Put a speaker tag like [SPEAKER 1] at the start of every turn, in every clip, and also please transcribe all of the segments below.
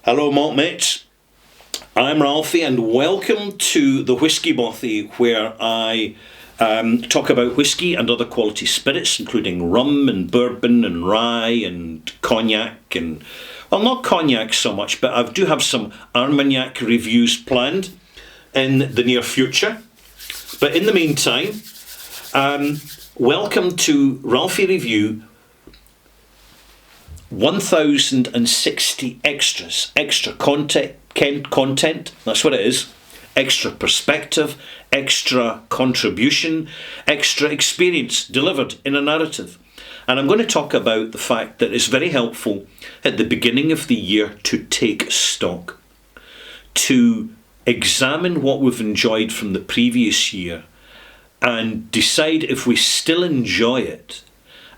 [SPEAKER 1] Hello malt mates, I'm Ralfy and welcome to the Whiskey Bothy, where I talk about whiskey and other quality spirits, including rum and bourbon and rye and cognac and, well, not cognac so much, but I do have some Armagnac reviews planned in the near future. But in the meantime, welcome to Ralfy Review 1060 extra content, that's what it is, extra perspective, extra contribution, extra experience delivered in a narrative. And I'm going to talk about the fact that it's very helpful at the beginning of the year to take stock, to examine what we've enjoyed from the previous year and decide if we still enjoy it,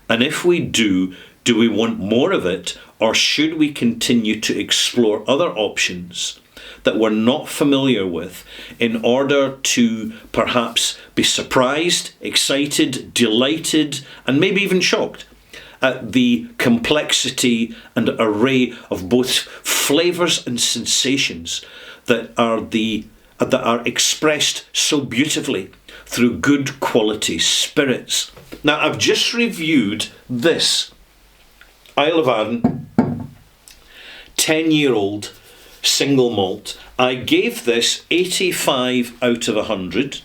[SPEAKER 1] and if we do we want more of it, or should we continue to explore other options that we're not familiar with in order to perhaps be surprised, excited, delighted, and maybe even shocked at the complexity and array of both flavours and sensations that are expressed so beautifully through good quality spirits. Now, I've just reviewed this Isle of Arran 10-year-old single malt. I gave this 85 out of 100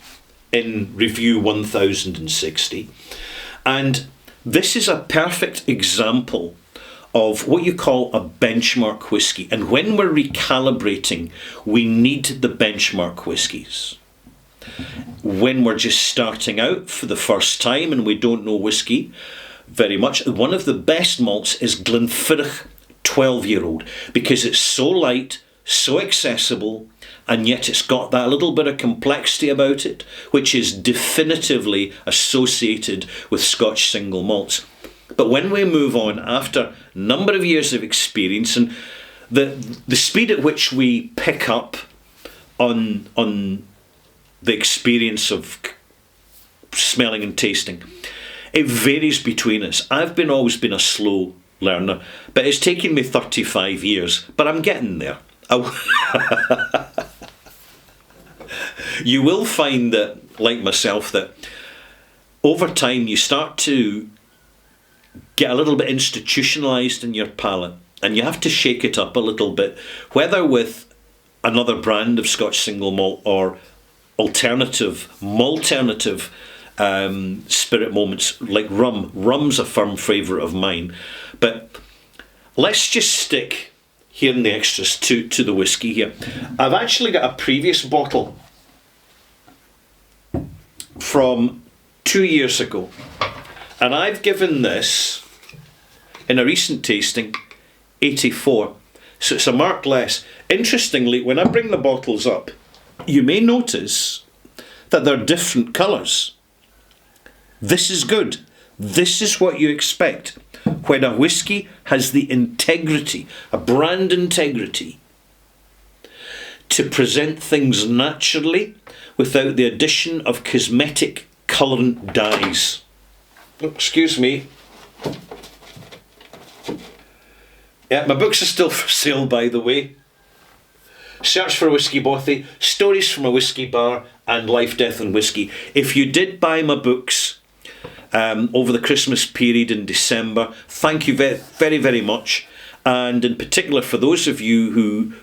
[SPEAKER 1] in review 1060, and this is a perfect example of what you call a benchmark whiskey. And when we're recalibrating, we need the benchmark whiskies. When we're just starting out for the first time and we don't know whiskey very much, one of the best malts is Glenfiddich 12-year-old, because it's so light, so accessible, and yet it's got that little bit of complexity about it, which is definitively associated with Scotch single malts. But when we move on, after a number of years of experience, and the speed at which we pick up on the experience of smelling and tasting, it varies between us. I've always been a slow learner, but it's taken me 35 years, but I'm getting there. You will find that, like myself, that over time you start to get a little bit institutionalised in your palate, and you have to shake it up a little bit, whether with another brand of Scotch single malt or alternative spirit moments like rum. Rum's a firm favourite of mine, but let's just stick here in the extras to the whiskey here. I've actually got a previous bottle from 2 years ago, and I've given this, in a recent tasting, 84, so it's a mark less. Interestingly, when I bring the bottles up, you may notice that they're different colours. This is good. This is what you expect when a whiskey has the integrity, a brand integrity, to present things naturally without the addition of cosmetic colourant dyes. Oh, excuse me. Yeah, my books are still for sale, by the way. Search for Whiskey Bothy, Stories from a Whiskey Bar, and Life, Death and Whiskey. If you did buy my books over the Christmas period in December, thank you very, very much. And in particular for those of you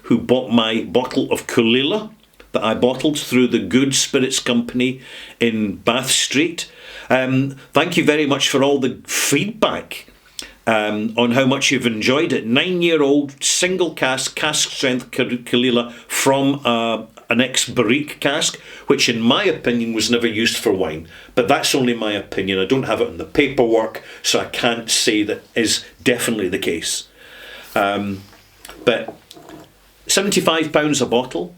[SPEAKER 1] who bought my bottle of Kulila that I bottled through the Good Spirits Company in Bath Street, thank you very much for all the feedback on how much you've enjoyed it. 9-year-old single cask strength Kalila from an ex-barrique cask, which in my opinion was never used for wine, but that's only my opinion. I don't have it in the paperwork, so I can't say that is definitely the case. But £75 a bottle,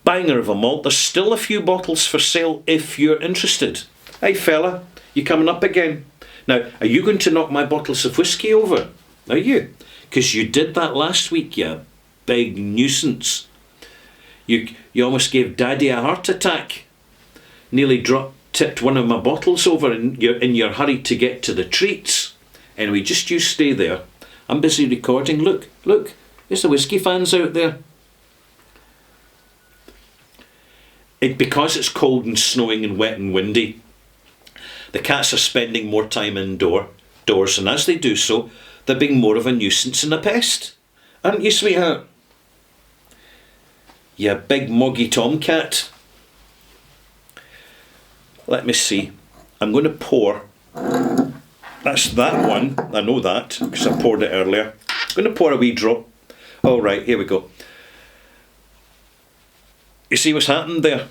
[SPEAKER 1] banger of a malt. There's still a few bottles for sale if you're interested. Hey fella, you coming up again? Now, are you going to knock my bottles of whiskey over? Are you? Because you did that last week, you big nuisance. You almost gave Daddy a heart attack. Nearly tipped one of my bottles over in your hurry to get to the treats. Anyway, just you stay there. I'm busy recording. Look, There's the whiskey fans out there. Because it's cold and snowing and wet and windy, the cats are spending more time indoors, and as they do so, they're being more of a nuisance and a pest. Aren't you, sweetheart? You big moggy tomcat. Let me see. I'm going to pour. That's that one. I know that because I poured it earlier. I'm going to pour a wee drop. All right, here we go. You see what's happened there?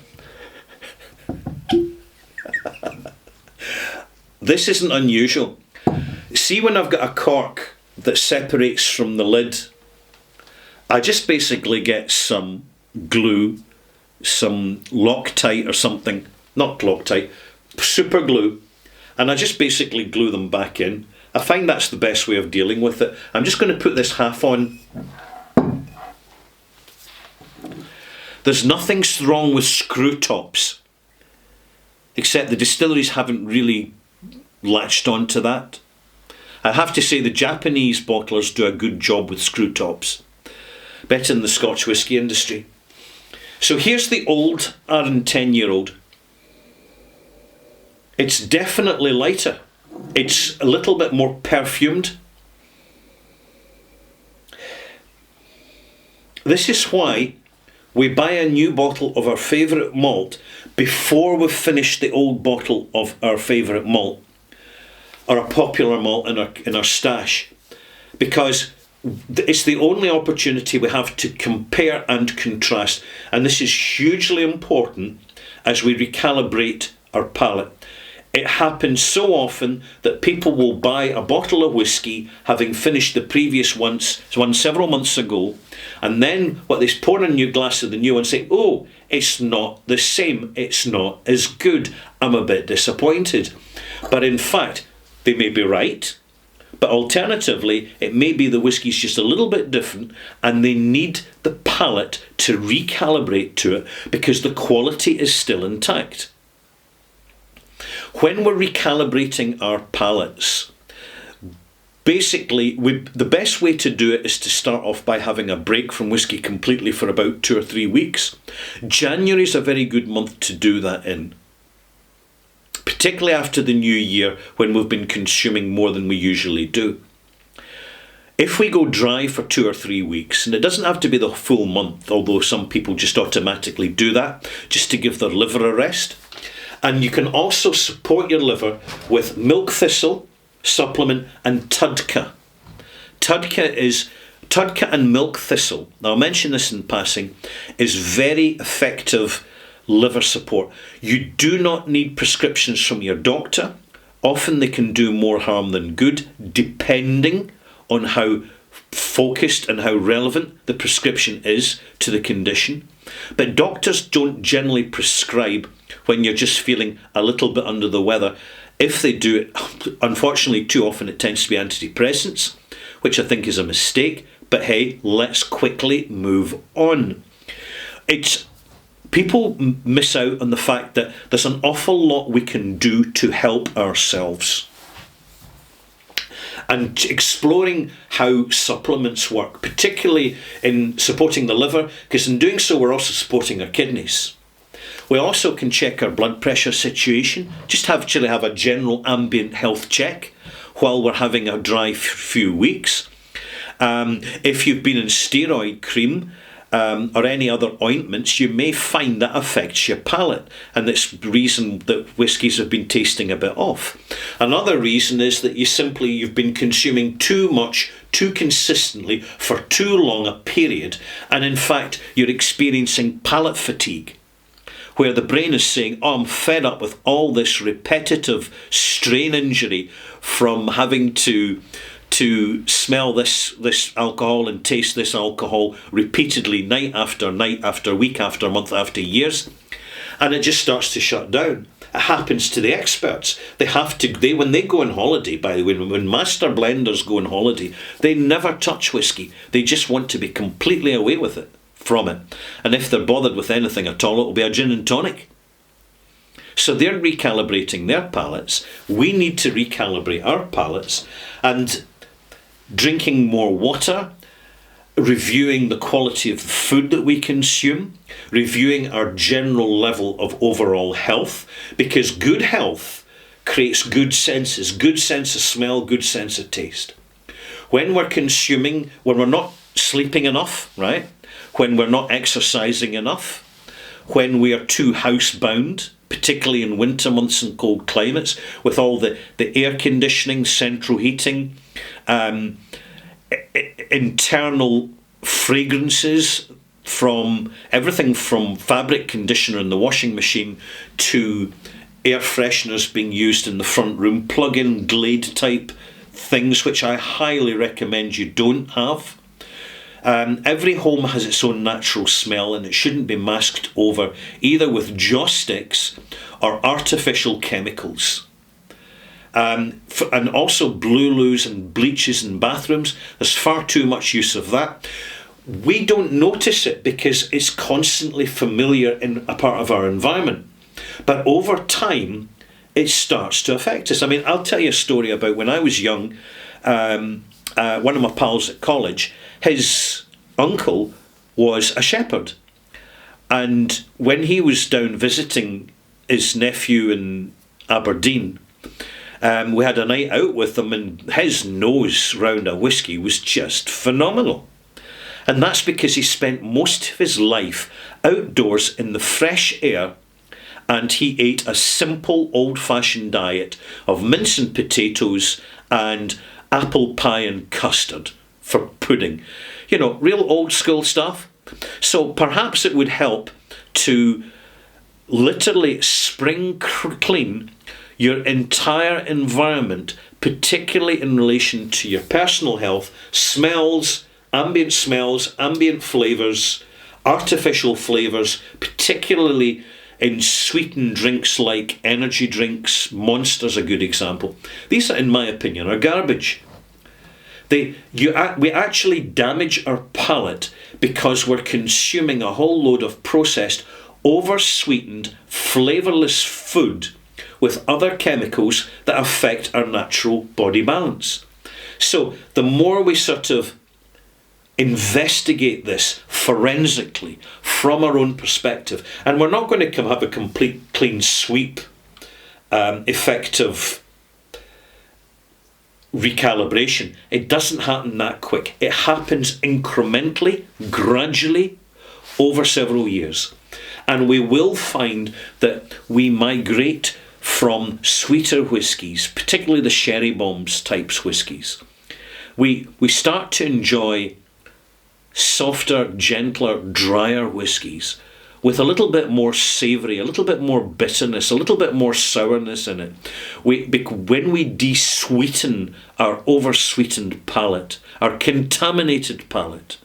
[SPEAKER 1] This isn't unusual. See, when I've got a cork that separates from the lid, I just basically get some glue, some Loctite or something, not Loctite, super glue, and I just basically glue them back in. I find that's the best way of dealing with it. I'm just going to put this half on. There's nothing wrong with screw tops, except the distilleries haven't really latched onto that. I have to say the Japanese bottlers do a good job with screw tops, better than the Scotch whisky industry. So here's the old Arran 10-year-old. It's definitely lighter. It's a little bit more perfumed. This is why we buy a new bottle of our favourite malt before we've finished the old bottle of our favourite malt, or a popular malt in our stash, because it's the only opportunity we have to compare and contrast, and this is hugely important as we recalibrate our palate. It happens so often that people will buy a bottle of whiskey having finished the previous one several months ago, and then they pour a new glass of the new one and say, oh, it's not the same, it's not as good, I'm a bit disappointed. But in fact, they may be right, but alternatively, it may be the whiskey's just a little bit different and they need the palate to recalibrate to it because the quality is still intact. When we're recalibrating our palates, basically, the best way to do it is to start off by having a break from whiskey completely for about 2 or 3 weeks. January is a very good month to do that in, particularly after the new year when we've been consuming more than we usually do. If we go dry for 2 or 3 weeks, and it doesn't have to be the full month, although some people just automatically do that, just to give their liver a rest. And you can also support your liver with milk thistle, supplement, and tudka. Tudka and milk thistle, now I'll mention this in passing, is very effective liver support. You do not need prescriptions from your doctor. Often they can do more harm than good, depending on how focused and how relevant the prescription is to the condition. But doctors don't generally prescribe when you're just feeling a little bit under the weather. If they do it, unfortunately too often it tends to be antidepressants, which I think is a mistake, but hey, let's quickly move on. People miss out on the fact that there's an awful lot we can do to help ourselves. And exploring how supplements work, particularly in supporting the liver, because in doing so we're also supporting our kidneys. We also can check our blood pressure situation, just actually have a general ambient health check while we're having a dry few weeks. If you've been in steroid cream or any other ointments, you may find that affects your palate, and that's the reason that whiskies have been tasting a bit off. Another reason is that you've been consuming too much, too consistently, for too long a period, and in fact you're experiencing palate fatigue, where the brain is saying, oh, I'm fed up with all this repetitive strain injury from having to smell this alcohol and taste this alcohol repeatedly night after week after month after years, and it just starts to shut down. It happens to the experts. When they go on holiday, by the way, when master blenders go on holiday, they never touch whiskey. They just want to be completely away from it. And if they're bothered with anything at all, it'll be a gin and tonic. So they're recalibrating their palates. We need to recalibrate our palates, and drinking more water, reviewing the quality of the food that we consume, reviewing our general level of overall health, because good health creates good sense of smell, good sense of taste. When we're consuming, when we're not sleeping enough, right? When we're not exercising enough, when we are too housebound, particularly in winter months and cold climates, with all the air conditioning, central heating, internal fragrances, from everything from fabric conditioner in the washing machine to air fresheners being used in the front room, plug-in Glade type things, which I highly recommend you don't have. Every home has its own natural smell, and it shouldn't be masked over either with joss sticks or artificial chemicals. And also Blueloos and bleaches in bathrooms. There's far too much use of that. We don't notice it because it's constantly familiar in a part of our environment. But over time, it starts to affect us. I mean, I'll tell you a story about when I was young. One of my pals at college, his uncle was a shepherd. And when he was down visiting his nephew in Aberdeen, we had a night out with him, and his nose round a whiskey was just phenomenal. And that's because he spent most of his life outdoors in the fresh air, and he ate a simple old-fashioned diet of mince and potatoes and apple pie and custard for pudding. You know, real old school stuff. So perhaps it would help to literally spring clean your entire environment, particularly in relation to your personal health, smells, ambient flavours, artificial flavours, particularly in sweetened drinks like energy drinks. Monster's a good example. These, in my opinion, are garbage. We actually damage our palate because we're consuming a whole load of processed, over-sweetened, flavourless food with other chemicals that affect our natural body balance. So the more we sort of investigate this forensically from our own perspective, and we're not going to have a complete clean sweep effect of recalibration. It doesn't happen that quick. It happens incrementally, gradually, over several years. And we will find that we migrate from sweeter whiskies, particularly the sherry bombs types whiskies. We start to enjoy softer, gentler, drier whiskies with a little bit more savoury, a little bit more bitterness, a little bit more sourness in it. When we de-sweeten our over-sweetened palate, our contaminated palate,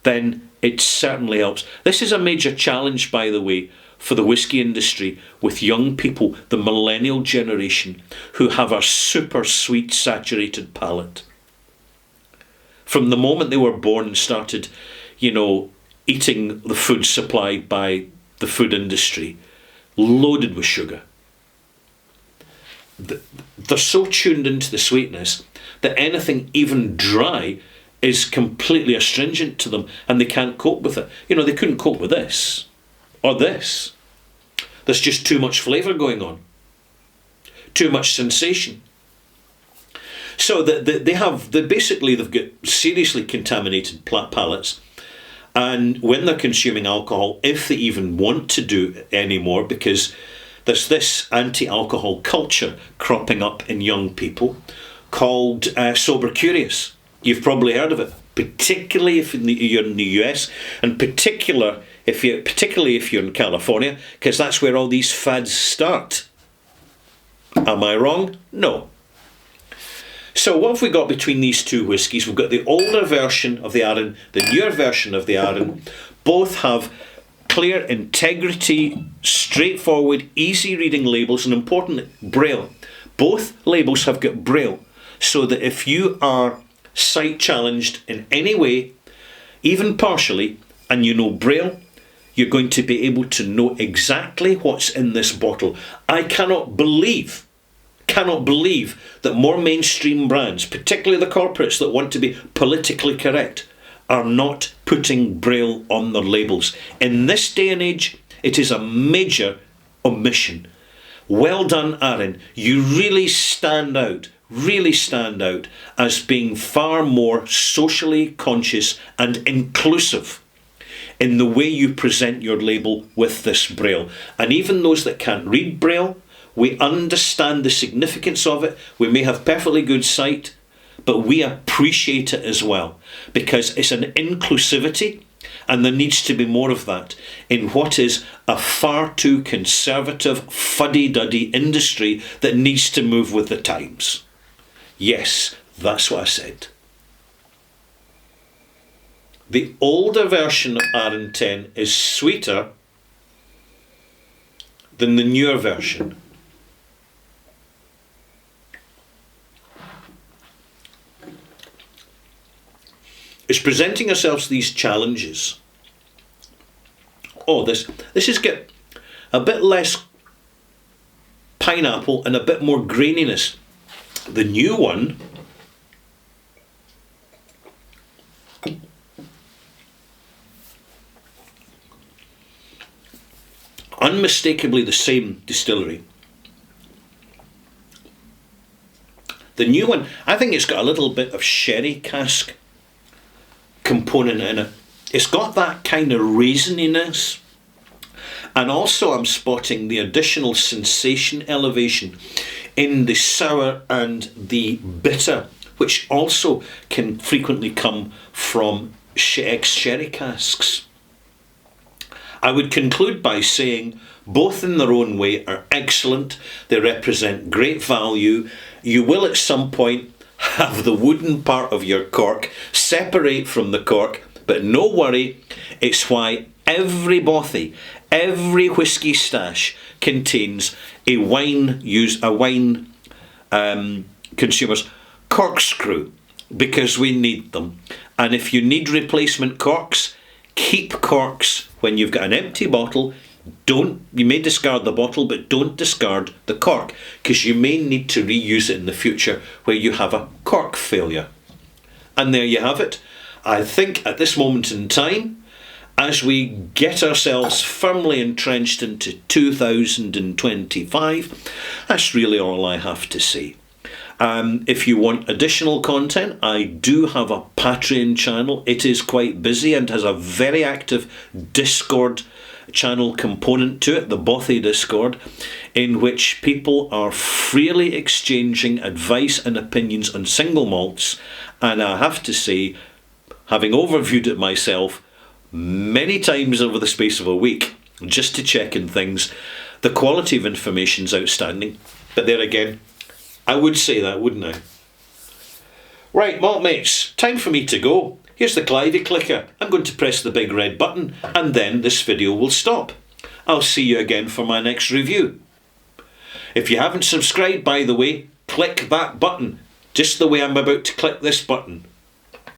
[SPEAKER 1] then it certainly helps. This is a major challenge, by the way, for the whisky industry with young people, the millennial generation, who have a super sweet, saturated palate. From the moment they were born and started, eating the food supplied by the food industry, loaded with sugar. They're so tuned into the sweetness that anything even dry is completely astringent to them, and they can't cope with it. They couldn't cope with this or this. There's just too much flavour going on, too much sensation. So they've got seriously contaminated palates, and when they're consuming alcohol, if they even want to do it anymore, because there's this anti-alcohol culture cropping up in young people called sober curious. You've probably heard of it, particularly if you're in the US, and particularly if you're in California, because that's where all these fads start. Am I wrong? No. So what have we got between these two whiskies? We've got the older version of the Arran, the newer version of the Arran. Both have clear integrity, straightforward, easy reading labels, and importantly, Braille. Both labels have got Braille, so that if you are sight challenged in any way, even partially, and you know Braille, you're going to be able to know exactly what's in this bottle. I cannot believe that more mainstream brands, particularly the corporates that want to be politically correct, are not putting Braille on their labels. In this day and age, it is a major omission. Well done, Arran. You really stand out as being far more socially conscious and inclusive in the way you present your label with this Braille. And even those that can't read Braille, we understand the significance of it. We may have perfectly good sight, but we appreciate it as well, because it's an inclusivity, and there needs to be more of that in what is a far too conservative, fuddy-duddy industry that needs to move with the times. Yes, that's what I said. The older version of Arran 10 is sweeter than the newer version. It's presenting ourselves these challenges. Oh, this is get a bit less pineapple and a bit more graininess. The new one unmistakably the same distillery. The new one, I think it's got a little bit of sherry cask component in it. It's got that kind of raisiness, and also I'm spotting the additional sensation elevation in the sour and the bitter, which also can frequently come from ex-sherry casks. I would conclude by saying both in their own way are excellent. They represent great value. You will at some point have the wooden part of your cork separate from the cork, but no worry, it's why every bothy, every whiskey stash contains a wine consumer's corkscrew, because we need them. And if you need replacement corks, keep corks when you've got an empty bottle. You may discard the bottle, but don't discard the cork, because you may need to reuse it in the future where you have a cork failure. And there you have it. I think at this moment in time, as we get ourselves firmly entrenched into 2025, that's really all I have to say. If you want additional content, I do have a Patreon channel. It is quite busy and has a very active Discord channel component to it, the Bothy Discord, in which people are freely exchanging advice and opinions on single malts. And I have to say, having overviewed it myself many times over the space of a week, just to check in things, the quality of information is outstanding. But there again, I would say that, wouldn't I? Right, malt mates, time for me to go. Here's the Clivey clicker. I'm going to press the big red button, and then this video will stop. I'll see you again for my next review. If you haven't subscribed, by the way, click that button, just the way I'm about to click this button.